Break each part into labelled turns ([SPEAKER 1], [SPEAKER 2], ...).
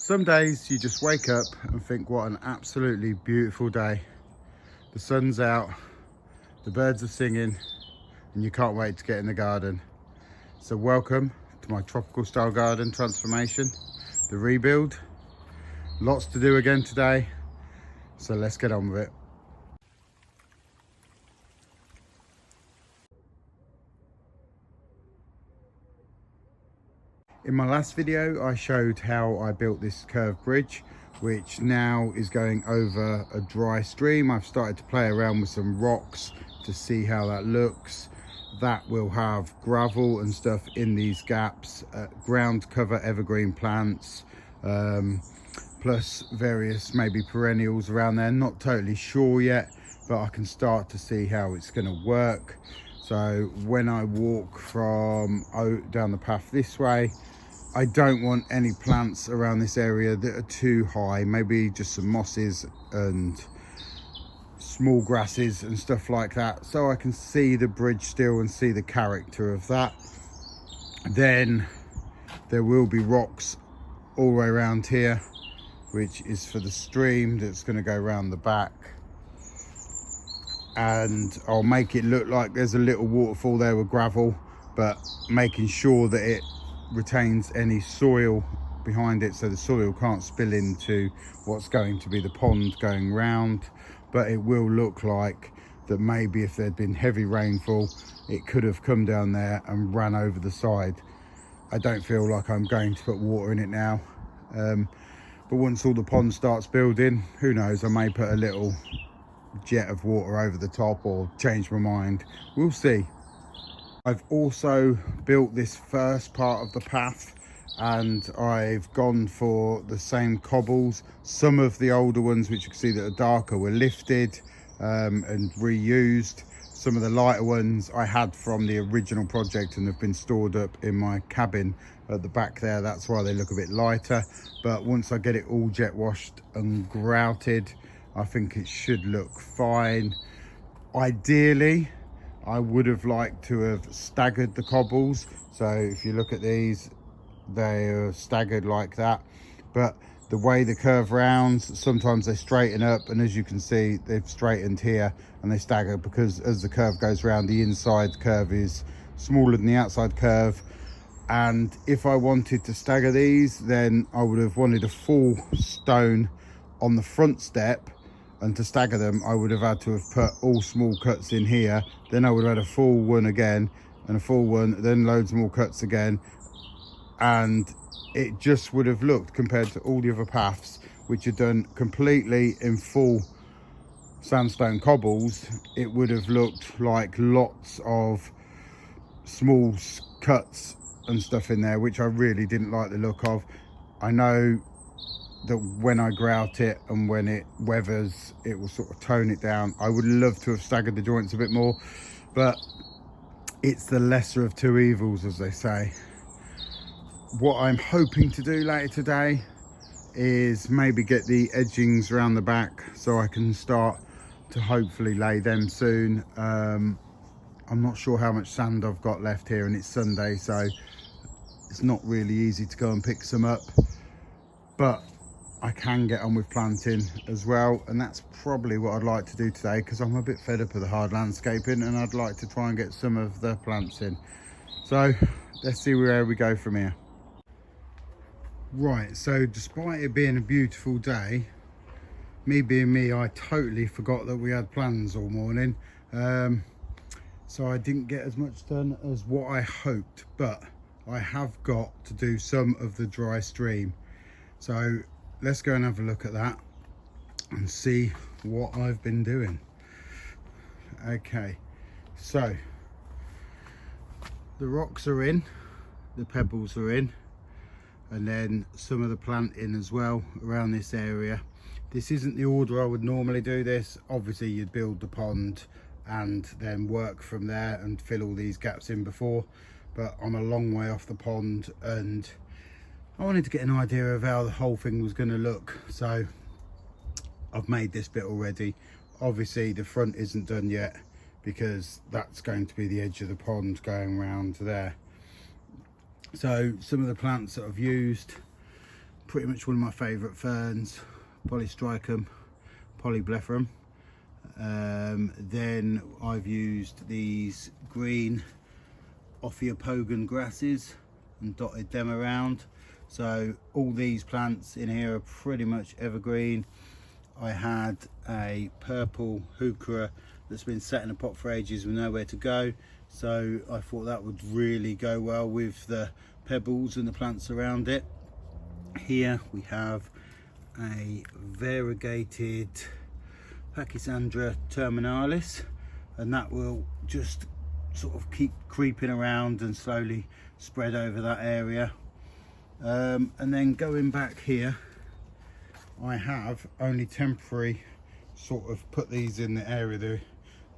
[SPEAKER 1] Some days you just wake up and think, what an absolutely beautiful day. The sun's out, the birds are singing, and you can't wait to get in the garden. So welcome to my tropical style garden transformation, the rebuild. Lots to do again today, so let's get on with it. In my last video, I showed how I built this curved bridge, which now is going over a dry stream. I've started to play around with some rocks to see how that looks. That will have gravel and stuff in these gaps, ground cover evergreen plants, plus various maybe perennials around there. Not totally sure yet, but I can start to see how it's going to work. So when I walk from down the path this way, I don't want any plants around this area that are too high. Maybe just some mosses and small grasses and stuff like that, so I can see the bridge still and see the character of that. Then there will be rocks all the way around here, which is for the stream that's going to go around the back, and I'll make it look like there's a little waterfall there with gravel, but making sure that it retains any soil behind it, so the soil can't spill into what's going to be the pond going round. But it will look like that maybe if there'd been heavy rainfall, it could have come down there and ran over the side. I don't feel like I'm going to put water in it now, but once all the pond starts building, who knows, I may put a little jet of water over the top or change my mind. We'll see. I've also built this first part of the path, and I've gone for the same cobbles. Some of the older ones, which you can see that are darker, were lifted and reused. Some of the lighter ones I had from the original project and have been stored up in my cabin at the back there. That's why they look a bit lighter. But once I get it all jet washed and grouted, I think it should look fine. Ideally, I would have liked to have staggered the cobbles. So if you look at these, they are staggered like that. But the way the curve rounds, sometimes they straighten up, and as you can see, they've straightened here and they stagger, because as the curve goes round, the inside curve is smaller than the outside curve. And if I wanted to stagger these, then I would have wanted a full stone on the front step, and to stagger them I would have had to have put all small cuts in here. Then I would have had a full one again and a full one, then loads more cuts again, and it just would have looked, compared to all the other paths which are done completely in full sandstone cobbles, it would have looked like lots of small cuts and stuff in there, which I really didn't like the look of. I know that when I grout it and when it weathers, it will sort of tone it down. I would love to have staggered the joints a bit more, but it's the lesser of two evils, as they say. What I'm hoping to do later today is maybe get the edgings around the back, so I can start to hopefully lay them soon. I'm not sure how much sand I've got left here, and it's Sunday, so it's not really easy to go and pick some up, but I can get on with planting as well, and that's probably what I'd like to do today, because I'm a bit fed up of the hard landscaping and I'd like to try and get some of the plants in. So let's see where we go from here. Right, so despite it being a beautiful day, me being me, I totally forgot that we had plans all morning, so I didn't get as much done as what I hoped, but I have got to do some of the dry stream. So let's go and have a look at that and see what I've been doing. Okay, so the rocks are in, the pebbles are in, and then some of the planting as well around this area. This isn't the order I would normally do this. Obviously you'd build the pond and then work from there and fill all these gaps in before, but I'm a long way off the pond and I wanted to get an idea of how the whole thing was going to look, so I've made this bit already. Obviously the front isn't done yet, because that's going to be the edge of the pond going round there. So some of the plants that I've used, pretty much one of my favourite ferns, Polystricum polyblepharum. Then I've used these green Ophiopogon grasses and dotted them around. So all these plants in here are pretty much evergreen. I had a purple heuchera that's been sat in a pot for ages with nowhere to go, so I thought that would really go well with the pebbles and the plants around it. Here we have a variegated Pachysandra terminalis, and that will just sort of keep creeping around and slowly spread over that area. And then going back here, I have only temporary sort of put these in the area they're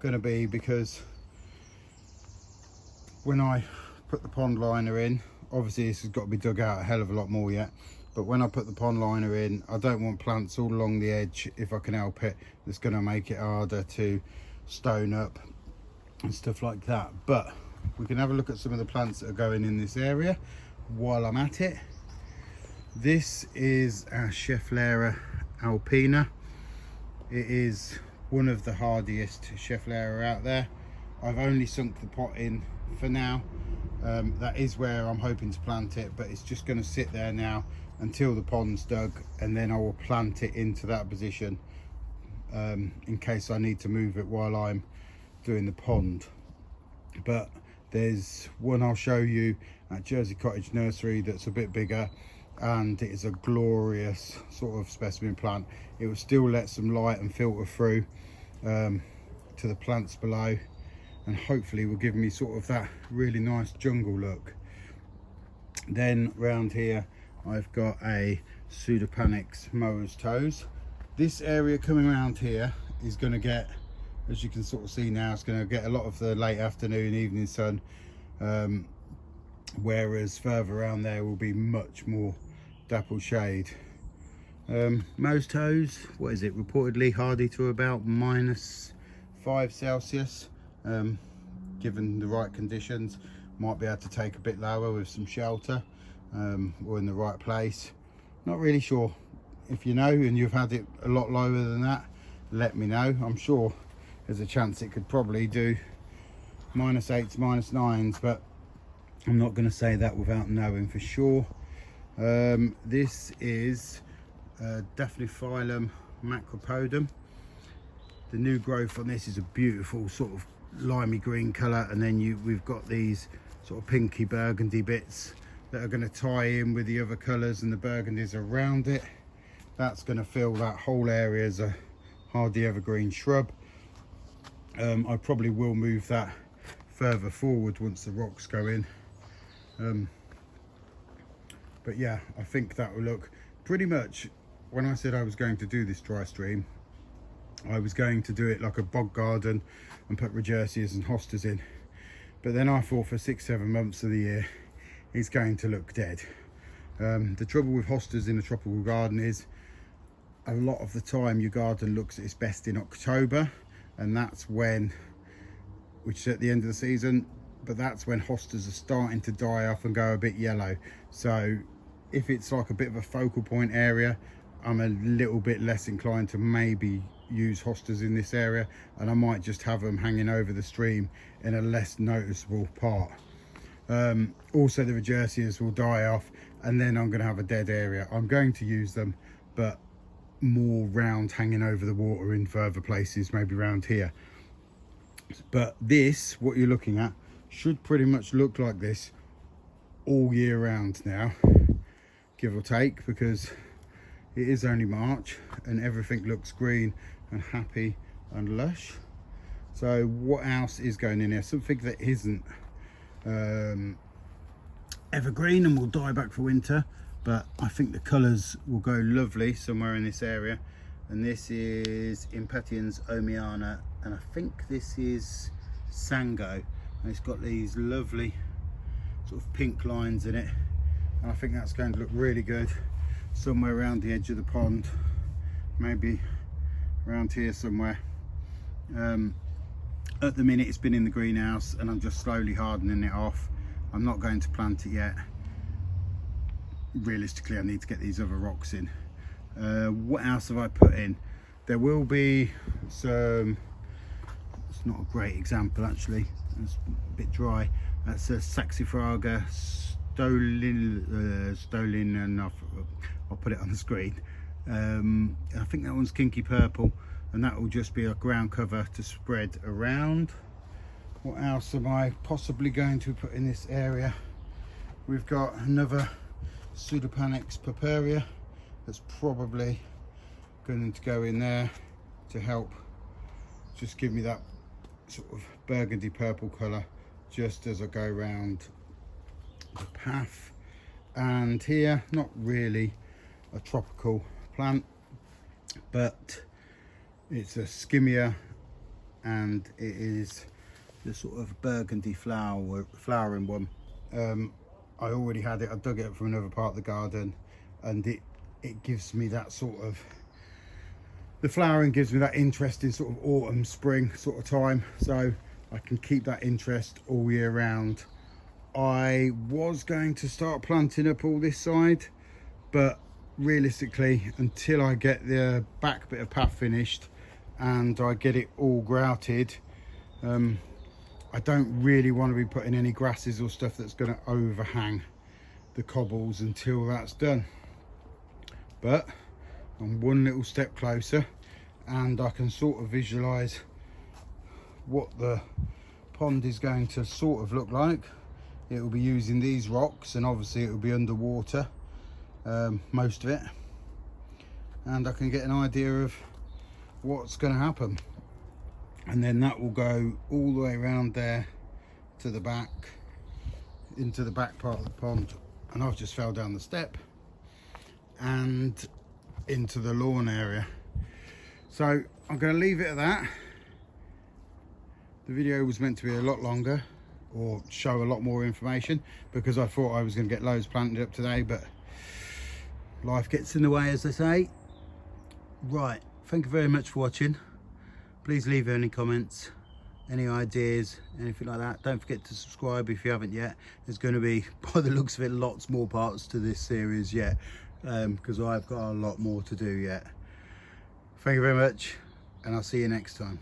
[SPEAKER 1] going to be, because when I put the pond liner in, obviously this has got to be dug out a hell of a lot more yet, but when I put the pond liner in, I don't want plants all along the edge, if I can help it. That's going to make it harder to stone up and stuff like that. But we can have a look at some of the plants that are going in this area while I'm at it. This is our Schefflera alpina. It is one of the hardiest Schefflera out there. I've only sunk the pot in for now. That is where I'm hoping to plant it, but it's just going to sit there now until the pond's dug, and then I will plant it into that position in case I need to move it while I'm doing the pond. But there's one I'll show you at Jersey Cottage Nursery that's a bit bigger, and it is a glorious sort of specimen plant. It will still let some light and filter through to the plants below, and hopefully will give me sort of that really nice jungle look. Then round here I've got a Pseudopanix Moa's Toes. This area coming around here is going to get, as you can sort of see now, it's going to get a lot of the late afternoon, evening sun, whereas further around there will be much more dappled shade. Moa's Toes, what is it, reportedly hardy to about -5 Celsius. Given the right conditions, might be able to take a bit lower with some shelter, or in the right place. Not really sure. If you know and you've had it a lot lower than that, let me know. I'm sure there's a chance it could probably do -8s, -9s, but I'm not going to say that without knowing for sure. This is Daphne-phyllum macropodum. The new growth on this is a beautiful sort of limey green colour, and then we've got these sort of pinky burgundy bits that are going to tie in with the other colours and the burgundies around it. That's going to fill that whole area as a hardy evergreen shrub. I probably will move that further forward once the rocks go in. But yeah, I think that will look pretty much, when I said I was going to do this dry stream, I was going to do it like a bog garden and put Regersias and hostas in. But then I thought for 6-7 months of the year, it's going to look dead. The trouble with hostas in a tropical garden is a lot of the time your garden looks at its best in October, and that's when, which is at the end of the season, but that's when hostas are starting to die off and go a bit yellow. So if it's like a bit of a focal point area, I'm a little bit less inclined to maybe use hostas in this area, and I might just have them hanging over the stream in a less noticeable part. Also the Regersias will die off, and then I'm going to have a dead area. I'm going to use them, but more round, hanging over the water in further places, maybe around here. But this, what you're looking at, should pretty much look like this all year round now, give or take, because it is only March and everything looks green and happy and lush. So what else is going in here? Something that isn't evergreen and will die back for winter, but I think the colours will go lovely somewhere in this area. And this is Impatiens omiana, and I think this is Sango, and it's got these lovely sort of pink lines in it, and I think that's going to look really good somewhere around the edge of the pond, maybe around here somewhere. At the minute it's been in the greenhouse and I'm just slowly hardening it off. I'm not going to plant it yet. realistically I need to get these other rocks in. What else have I put in? There will be some, it's not a great example actually, it's a bit dry. That's a Saxifraga Stolin, and I'll put it on the screen. I think that one's kinky purple, and that will just be a ground cover to spread around. What else am I possibly going to put in this area? We've got another Pseudopanax purpurea that's probably going to go in there to help just give me that sort of burgundy purple colour just as I go around the path. And here, not really a tropical plant, but it's a Skimmia, and it is the sort of burgundy flowering one. I already had it, I dug it up from another part of the garden, and it gives me that sort of, the flowering gives me that interesting sort of autumn spring sort of time, so I can keep that interest all year round. I was going to start planting up all this side, but realistically until I get the back bit of path finished and I get it all grouted, I don't really want to be putting any grasses or stuff that's going to overhang the cobbles until that's done. But I'm one little step closer, and I can sort of visualize what the pond is going to sort of look like. It will be using these rocks, and obviously it will be underwater, most of it, and I can get an idea of what's going to happen. And then that will go all the way around there to the back, into the back part of the pond, and I've just fell down the step, and into the lawn area. So I'm going to leave it at that. The video was meant to be a lot longer, or show a lot more information, because I thought I was going to get loads planted up today, but life gets in the way, as they say. Right, thank you very much for watching. Please leave any comments, any ideas, anything like that. Don't forget to subscribe if you haven't yet. There's going to be, by the looks of it, lots more parts to this series yet, because I've got a lot more to do yet. Thank you very much, and I'll see you next time.